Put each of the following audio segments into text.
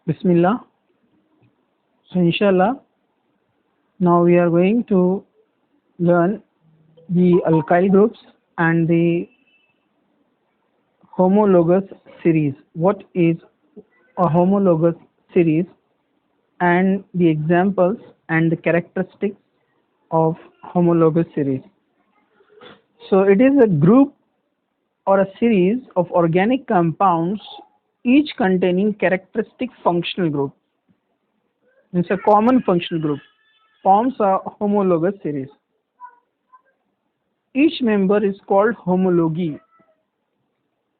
Bismillah. So inshallah, now we are going to learn the alkyl groups and the homologous series. What is a homologous series and the examples and the characteristics of homologous series. So it is a group or a series of organic compounds each containing characteristic functional group. It's a common functional group forms a homologous series. Each member is called homology.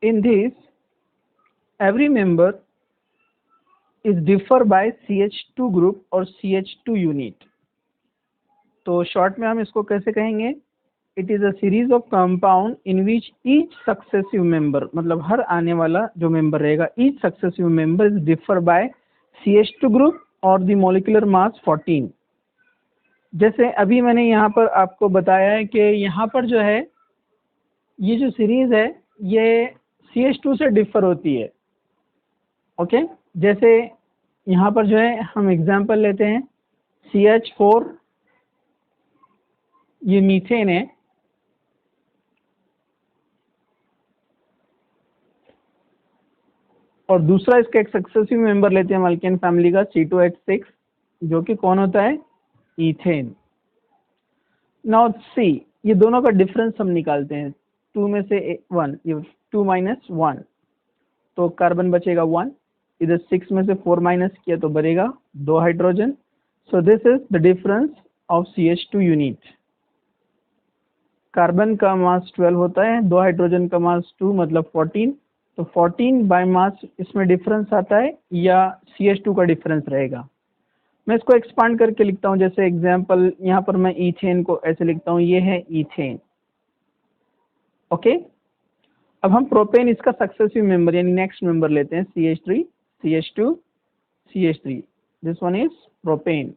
In this, every member is differ by CH2 group और CH2 unit. तो short में हम इसको कैसे कहेंगे? It is a series of compound in which each successive member, मतलब हर आने वाला जो मेंबर रहेगा, each successive member is differ by CH2 group और द मॉलिक्यूलर मास 14. जैसे अभी मैंने यहाँ पर आपको बताया है कि यहाँ पर जो है ये जो सीरीज है ये CH2 से डिफर होती है. ओके, जैसे यहाँ पर जो है हम एग्जांपल लेते हैं CH4, ये मीथेन है, और दूसरा इसका एक सक्सेसिव मेंबर लेते हैं अल्केन फैमिली का C2H6, जो कि कौन होता है? ईथेन. नाउ सी, ये दोनों का डिफरेंस हम निकालते हैं. 2 में से 1, ये 2 माइनस 1, तो कार्बन बचेगा 1. इधर 6 में से 4 माइनस किया तो बनेगा 2 hydrogen. So this is the difference of CH2 unit. Carbon का मास 12 होता है, 2 हाइड्रोजन का मास 2 मतलब 14. तो 14 बाय मास इसमें डिफरेंस आता है या CH2 का डिफरेंस रहेगा. मैं इसको एक्सपांड करके लिखता हूँ. जैसे एग्जांपल यहाँ पर मैं ईथेन को ऐसे लिखता हूँ, ये है ईथेन. ओके, अब हम प्रोपेन इसका सक्सेसिव मेंबर यानी नेक्स्ट मेंबर लेते हैं CH3, CH2, CH3. This one is propane.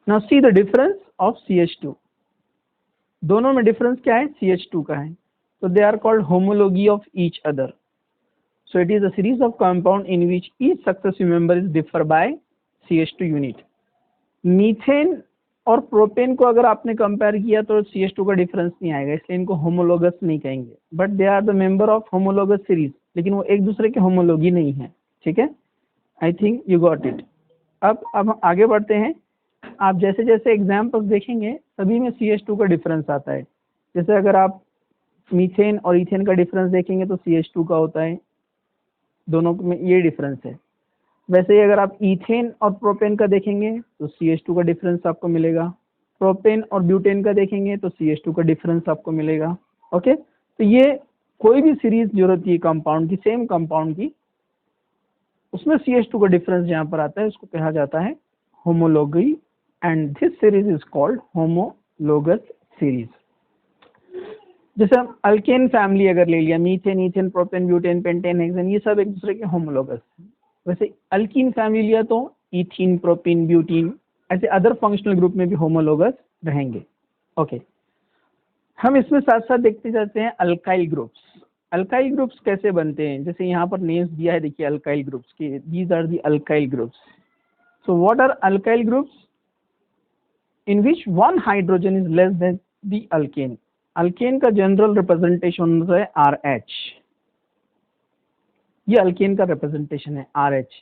Now see the difference of CH2. दोनों में डिफरेंस क्या है? CH2 का है. तो they are called homology of each other. So it is a series of compound in which each successive member is differ by CH2 unit. Methane और propane को अगर आपने कंपेयर किया तो CH2 का डिफरेंस नहीं आएगा, इसलिए इनको होमोलोगस नहीं कहेंगे. But they are the member of homologous series, लेकिन वो एक दूसरे के होमोलॉजी नहीं है. ठीक है, I think you got it. अब हम आगे बढ़ते हैं. आप जैसे जैसे एग्जाम्पल्स देखेंगे सभी में CH2 का डिफरेंस आता है. जैसे अगर आप मीथेन और इथेन का डिफरेंस देखेंगे तो CH2 का होता है, दोनों में ये डिफरेंस है. वैसे ही अगर आप ईथेन और प्रोपेन का देखेंगे तो CH2 का डिफरेंस आपको मिलेगा. प्रोपेन और ब्यूटेन का देखेंगे तो CH2 का डिफरेंस आपको मिलेगा. ओके, तो ये कोई भी सीरीज जो होती है कंपाउंड की, सेम कंपाउंड की, उसमें CH2 का डिफरेंस जहाँ पर आता है उसको कहा जाता है homology, and this series is called homologous series. जैसे हम अल्केन फैमिली अगर ले लिया, methane, ethane, propane, butane, pentane, hexane, ये सब एक दूसरे के होमोलोगस हैं. वैसे अल्कीन फैमिली लिया तो ईथीन, प्रोपीन, ब्यूटीन, ऐसे अदर फंक्शनल ग्रुप में भी होमोलोगस रहेंगे. ओके, हम इसमें साथ साथ देखते जाते हैं अल्काइल ग्रुप्स. अल्काइल ग्रुप्स कैसे बनते हैं? जैसे यहाँ पर नेम्स दिया है, देखिए अल्काइल ग्रुप्स के, these are the alkyl groups. So what are alkyl groups? In which one hydrogen is less than the alkane. Alkane का जनरल रिप्रेजेंटेशन होता है RH. ये अल्केन का रिप्रेजेंटेशन है RH.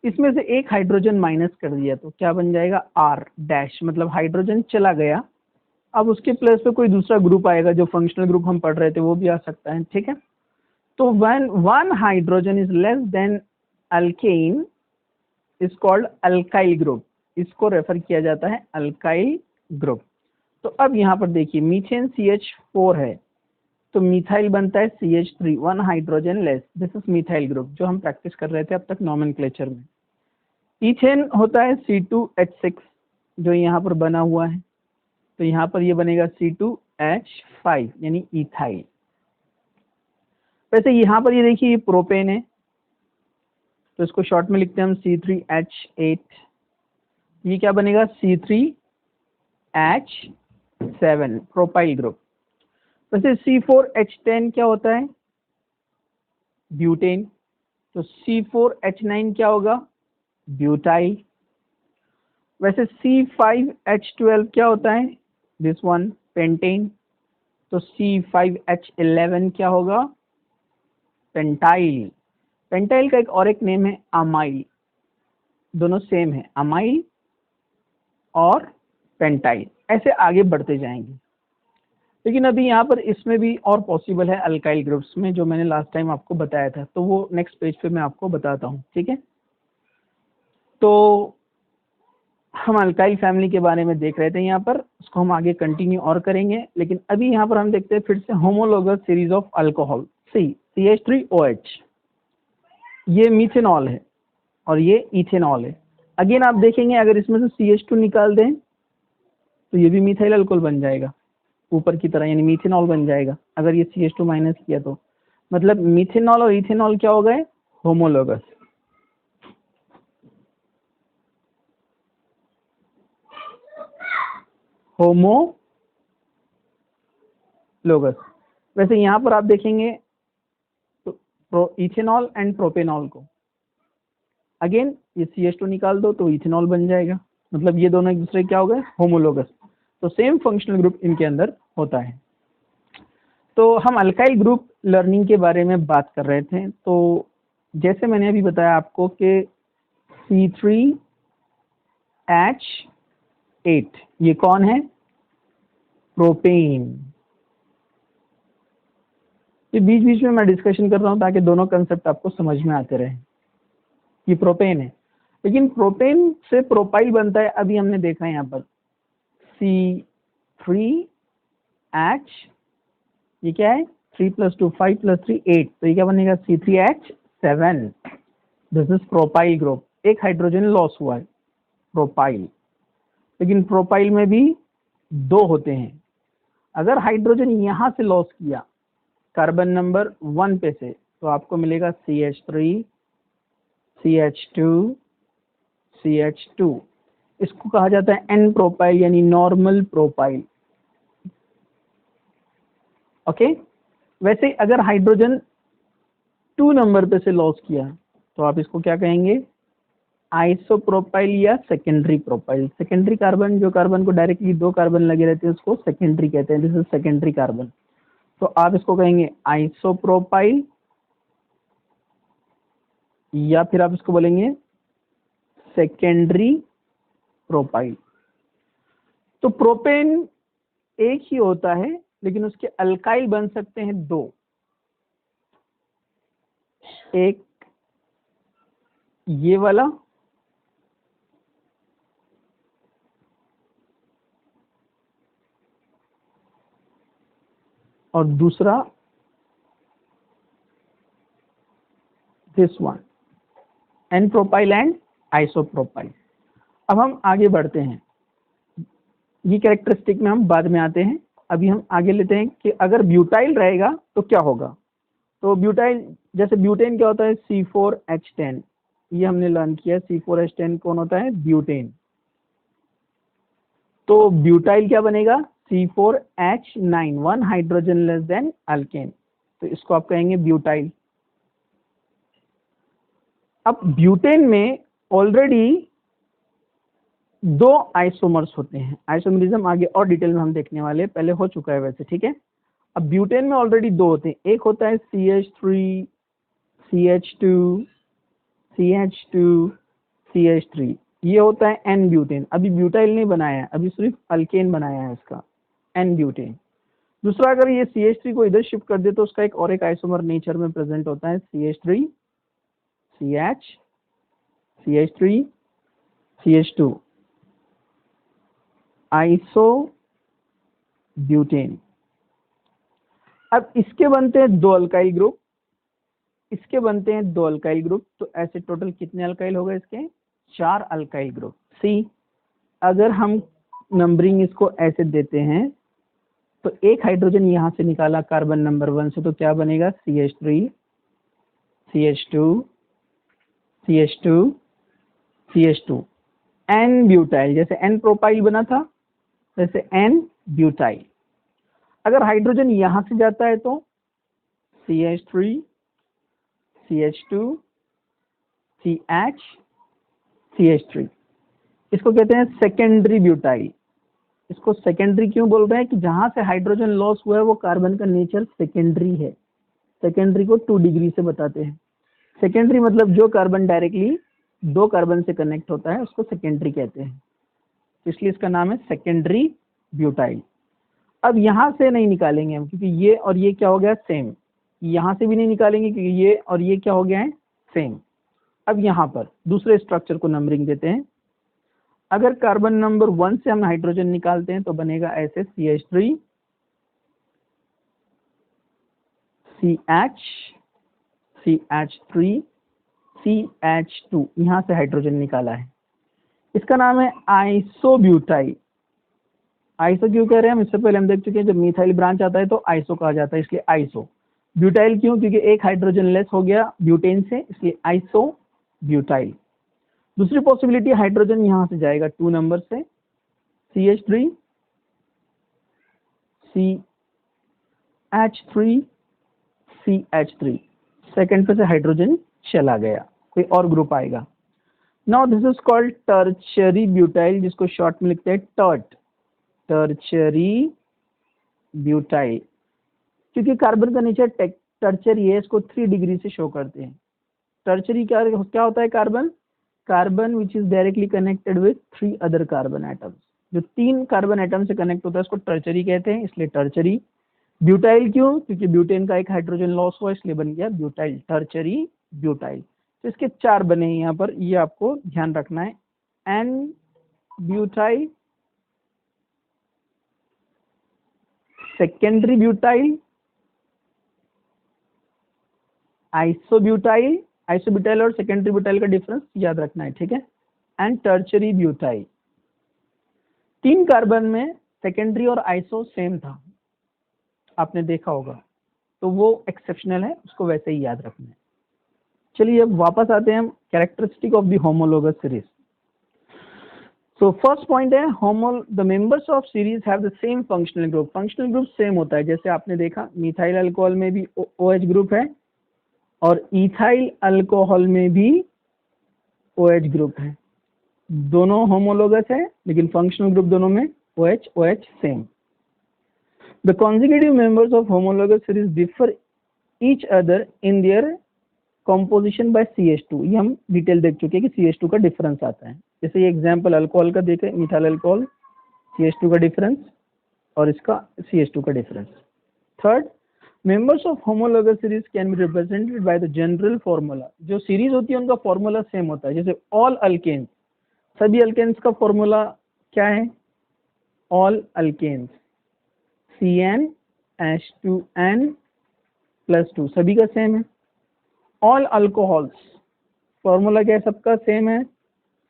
इसमें से एक हाइड्रोजन माइनस कर दिया तो क्या बन जाएगा? R-, मतलब हाइड्रोजन चला गया. अब उसके प्लेस पे कोई दूसरा ग्रुप आएगा, जो फंक्शनल ग्रुप हम पढ़ रहे थे वो भी आ सकता है. ठीक है, तो when one hydrogen is less then alkane is called alkyl group. इसको रेफर किया जाता है अल्काइल ग्रुप. तो अब यहाँ पर देखिए मीथेन CH4 है तो मिथाइल बनता है CH3, 1 hydrogen less. This is methyl group जो हम प्रैक्टिस कर रहे थे अब तक नोमेनक्लेचर में. ईथेन होता है C2H6 जो यहाँ पर बना हुआ है, तो यहाँ पर ये बनेगा C2H5 यानी इथाइल. वैसे यहाँ पर ये देखिए ये प्रोपेन है तो इसको शॉर्ट में लिखते हैं हम C3H8. ये क्या बनेगा? C3H7 propyl group. वैसे C4H10 क्या होता है? ब्यूटेन. तो C4H9 क्या होगा? ब्यूटाइल। वैसे C5H12 क्या होता है? This one pentane. तो C5H11 क्या होगा? पेंटाइल। पेंटाइल का एक नेम है अमाइल, दोनों सेम है, अमाइल और पेंटाइल। ऐसे आगे बढ़ते जाएंगे, लेकिन अभी यहाँ पर इसमें भी और पॉसिबल है अल्काइल ग्रुप्स में, जो मैंने लास्ट टाइम आपको बताया था, तो वो नेक्स्ट पेज पे मैं आपको बताता हूँ, ठीक है। तो हम अल्काइल फैमिली के बारे में देख रहे थे यहाँ पर, उसको हम आगे कंटिन्यू और करेंगे, लेकिन अभी यहाँ पर हम देखते हैं फिर से homologous series of alcohol. CH3OH, ये मीथेनॉल है और ये इथेनॉल है। अगेन आप देखेंगे अगर इसमें से CH2 निकाल दें तो ये भी मिथाइल अल्कोहल बन जाएगा ऊपर की तरह, यानी मीथेनॉल बन जाएगा। अगर ये CH2 माइनस किया तो मतलब मीथेनॉल और इथेनॉल क्या हो गए? होमोलोगस। होमोलोगस। वैसे यहाँ पर आप देखेंगे तो इथेनॉल एंड प्रोपेनॉल को, अगेन ये CH2 निकाल दो तो इथेनॉल बन जाएगा, मतलब ये दोनों एक दूसरे क्या हो गए? होमोलोगस। तो सेम फंक्शनल ग्रुप इनके अंदर होता है। तो हम अल्काइल ग्रुप लर्निंग के बारे में बात कर रहे थे। तो जैसे मैंने अभी बताया आपको कि C3H8 ये कौन है? प्रोपेन। ये बीच बीच में मैं डिस्कशन कर रहा हूं ताकि दोनों कंसेप्ट आपको समझ में आते रहे। ये प्रोपेन है, लेकिन प्रोपेन से प्रोपाइल बनता है, अभी हमने देखा है यहाँ पर C3H, ये क्या है? 3 + 2 5 + 3 8, तो ये क्या बनेगा? C3H7। This is propyl group. एक हाइड्रोजन लॉस हुआ है, प्रोपाइल। लेकिन प्रोपाइल में भी दो होते हैं। अगर हाइड्रोजन यहां से लॉस किया कार्बन नंबर 1 पे से, तो आपको मिलेगा CH3, CH2, CH2। इसको कहा जाता है N प्रोपाइल, यानी नॉर्मल प्रोपाइल। ओके। वैसे अगर हाइड्रोजन 2 नंबर पे से लॉस किया तो आप इसको क्या कहेंगे? आइसोप्रोपाइल या सेकेंडरी प्रोपाइल। सेकेंडरी कार्बन, जो कार्बन को डायरेक्टली 2 कार्बन लगे रहते हैं, उसको सेकेंडरी कहते हैं। This is secondary carbon. तो आप इसको कहेंगे आइसोप्रोपाइल, या फिर आप इसको बोलेंगे सेकेंडरी प्रोपाइल। तो प्रोपेन एक ही होता है, लेकिन उसके अल्काइल बन सकते हैं 2। एक ये वाला और दूसरा this one, n propyl and isopropyl. अब हम आगे बढ़ते हैं, ये कैरेक्टरिस्टिक में हम बाद में आते हैं। अभी हम आगे लेते हैं कि अगर ब्यूटाइल रहेगा तो क्या होगा। तो ब्यूटाइल, जैसे ब्यूटेन क्या होता है? C4H10, ये हमने लर्न किया। C4H10 कौन होता है? ब्यूटेन। तो ब्यूटाइल क्या बनेगा? C4H9, 1 hydrogen less than alkane, तो इसको आप कहेंगे ब्यूटाइल। अब ब्यूटेन में ऑलरेडी 2 आइसोमर्स होते हैं। आइसोमरिज्म आगे और डिटेल में हम देखने वाले हैं, पहले हो चुका है वैसे, ठीक है। अब ब्यूटेन में ऑलरेडी 2 होते हैं, एक होता है CH3, CH2, CH2, CH3, ये होता है N ब्यूटेन। अभी ब्यूटाइल नहीं बनाया है, अभी सिर्फ अल्केन बनाया है इसका, N ब्यूटेन। दूसरा, अगर ये CH3 को इधर शिफ्ट कर दे तो उसका और एक आइसोमर नेचर में प्रेजेंट होता है, CH3, CH, CH3, CH2, iso butane. अब इसके बनते हैं 2 अल्काइल ग्रुप, इसके बनते हैं 2 अल्काइल ग्रुप, तो ऐसे टोटल कितने अल्काइल हो गए इसके? 4 अल्काइल ग्रुप। सी, अगर हम नंबरिंग इसको ऐसे देते हैं तो एक हाइड्रोजन यहां से निकाला कार्बन नंबर 1 से, तो क्या बनेगा? CH3, CH2, CH2, CH2, N butyl. जैसे N प्रोपाइल बना था वैसे N ब्यूटाइल। अगर हाइड्रोजन यहां से जाता है तो CH3, CH2, CH, CH3। इसको कहते हैं सेकेंडरी ब्यूटाइल। इसको सेकेंडरी क्यों बोल रहे हैं कि जहां से हाइड्रोजन लॉस हुआ है वो कार्बन का नेचर सेकेंडरी है। सेकेंडरी को 2 डिग्री से बताते हैं। सेकेंडरी मतलब जो कार्बन डायरेक्टली 2 कार्बन से कनेक्ट होता है उसको सेकेंडरी कहते हैं, इसलिए इसका नाम है सेकेंडरी ब्यूटाइल। अब यहां से नहीं निकालेंगे हम, क्योंकि ये और ये क्या हो गया सेम। यहां से भी नहीं निकालेंगे क्योंकि ये और ये क्या हो गया है सेम। अब यहां पर दूसरे स्ट्रक्चर को नंबरिंग देते हैं। अगर कार्बन नंबर 1 से हम हाइड्रोजन निकालते हैं तो बनेगा ऐसे CH3 CH CH3 CH2, यहां से हाइड्रोजन निकाला है। इसका नाम है आइसोब्यूटाइल। आइसो क्यों कह रहे हैं हम, इससे पहले हम देख चुके हैं जब मिथाइल ब्रांच आता है तो आइसो कहा जाता है, इसलिए आइसो। ब्यूटाइल क्यों, क्योंकि एक हाइड्रोजन लेस हो गया ब्यूटेन से, इसलिए आइसो ब्यूटाइल। दूसरी पॉसिबिलिटी हाइड्रोजन यहां से जाएगा 2 नंबर से CH3 CH3 CH3, सेकंड पे से हाइड्रोजन चला गया, कोई और ग्रुप आएगा। Now this is called tertiary butyl, जिसको शॉर्ट में लिखते हैं टर्ट, टर्शियरी ब्यूटाइल। क्योंकि कार्बन का नेचर टर्शियरी है, इसको 3 डिग्री से शो करते हैं। टर्शियरी क्या होता है carbon which is directly connected with 3 other carbon atoms. जो 3 कार्बन एटम से कनेक्ट होता है उसको टर्शियरी कहते हैं, इसलिए टर्शियरी। ब्यूटाइल क्यों, क्योंकि ब्यूटेन का एक हाइड्रोजन लॉस हुआ इसलिए बन गया ब्यूटाइल, टर्शियरी ब्यूटाइल। तो इसके 4 बने हैं यहाँ पर, ये आपको ध्यान रखना है। N butyl, secondary butyl, isobutyl. Isobutyl और सेकेंडरी ब्यूटाइल का डिफरेंस याद रखना है, ठीक है। And tertiary butyl. 3 कार्बन में सेकेंडरी और आइसो सेम था, आपने देखा होगा, तो वो एक्सेप्शनल है, उसको वैसे ही याद रखना है। चलिए अब वापस आते हैं हम characteristic of the homologous series. So first point है the members of series have the same functional group. Functional group same होता है, जैसे आपने देखा मिथाइल अल्कोहल में भी OH ग्रुप है और इथाइल अल्कोहल में भी OH ग्रुप है। दोनों होमोलोगस है लेकिन फंक्शनल ग्रुप दोनों में OH same. The consecutive members of homologous series differ each other in their composition by CH2। ये हम डिटेल देख चुके हैं कि CH2 का डिफरेंस आता है। जैसे ये एग्जांपल अल्कोहल का देखें, मिथाइल अल्कोहल, CH2 का डिफरेंस और इसका CH2 का difference. Third, members of homologous series can be represented by the general formula. जो सीरीज होती है उनका फॉर्मूला सेम होता है। जैसे ऑल अल्केन्स, सभी अल्केन्स का फॉर्मूला क्या है, ऑल अल्केन्स CnH2n+2, सभी का सेम है। ऑल अल्कोहल्स फॉर्मूला क्या है, सबका सेम है,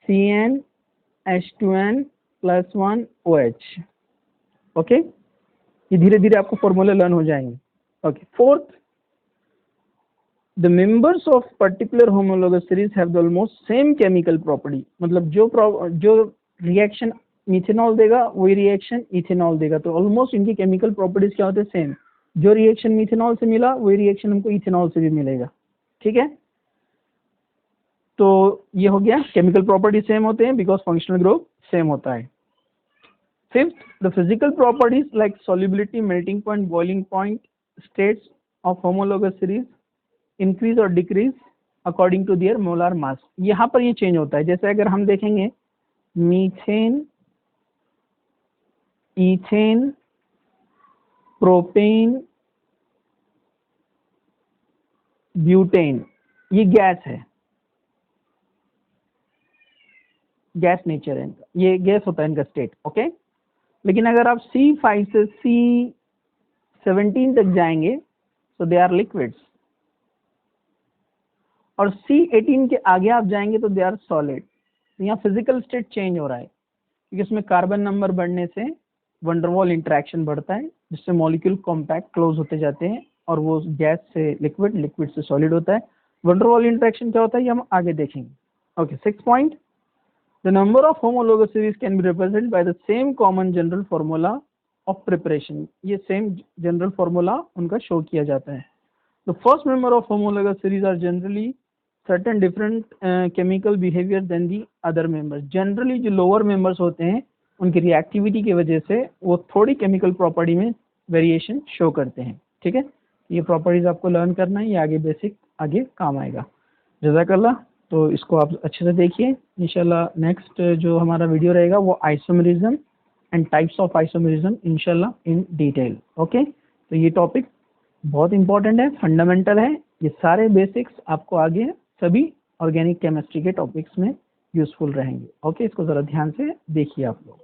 CnH2n+1OH। ओके, ये धीरे धीरे आपको फॉर्मूला लर्न हो जाएंगे। Okay, fourth, the members of particular homologous series have the almost same chemical property. मतलब जो रिएक्शन मिथेनॉल देगा वही रिएक्शन इथेनॉल देगा, तो ऑलमोस्ट इनकी केमिकल प्रॉपर्टीज क्या होते हैं, सेम। जो रिएक्शन मिथेनॉल से मिला वही रिएक्शन हमको इथेनॉल से भी मिलेगा, ठीक है। तो ये हो गया, केमिकल प्रॉपर्टी सेम होते हैं बिकॉज फंक्शनल ग्रुप सेम होता है। Fifth, the physical properties like solubility, melting point, boiling point, states of homologous series increase और decrease according to their molar mass. यहाँ पर ये चेंज होता है। जैसे अगर हम देखेंगे मीथेन, इथेन, प्रोपेन, ब्यूटेन, ये गैस है, गैस नेचर है इनका, ये गैस होता है इनका स्टेट, ओके। लेकिन अगर आप C5 से C17 तक जाएंगे तो दे आर लिक्विड्स, और C18 के आगे आप जाएंगे तो दे आर सॉलिड। तो यहाँ फिजिकल स्टेट चेंज हो रहा है क्योंकि इसमें कार्बन नंबर बढ़ने से वंडरवॉल इंटरेक्शन बढ़ता है, जिससे मॉलिक्यूल कॉम्पैक्ट क्लोज होते जाते हैं और वो गैस से लिक्विड, लिक्विड से सॉलिड होता है। वंडरवॉल इंटरेक्शन क्या होता है ये हम आगे देखेंगे। Okay, 6 point, the number of homologous series can be represented by the same common general formula of preparation. ये सेम जनरल फॉर्मूला उनका शो किया जाता है। The first member of homologous series are generally certain different chemical behaviour than the other members. Generally जो lower members होते हैं उनकी reactivity की वजह से वो थोड़ी केमिकल प्रॉपर्टी में वेरिएशन शो करते हैं। ठीक है, ये प्रॉपर्टीज आपको लर्न करना है, ये आगे बेसिक आगे काम आएगा। जज़ाकल्लाह। तो इसको आप अच्छे से देखिए। इंशाल्लाह नेक्स्ट जो हमारा वीडियो रहेगा वो isomerism and types of isomerism इंशाल्लाह इन डिटेल। ओके, तो ये टॉपिक बहुत इंपॉर्टेंट है, फंडामेंटल है। ये सारे बेसिक्स आपको आगे सभी ऑर्गेनिक केमिस्ट्री के टॉपिक्स में यूजफुल रहेंगे। ओके, इसको ज़रा ध्यान से देखिए आप लोग।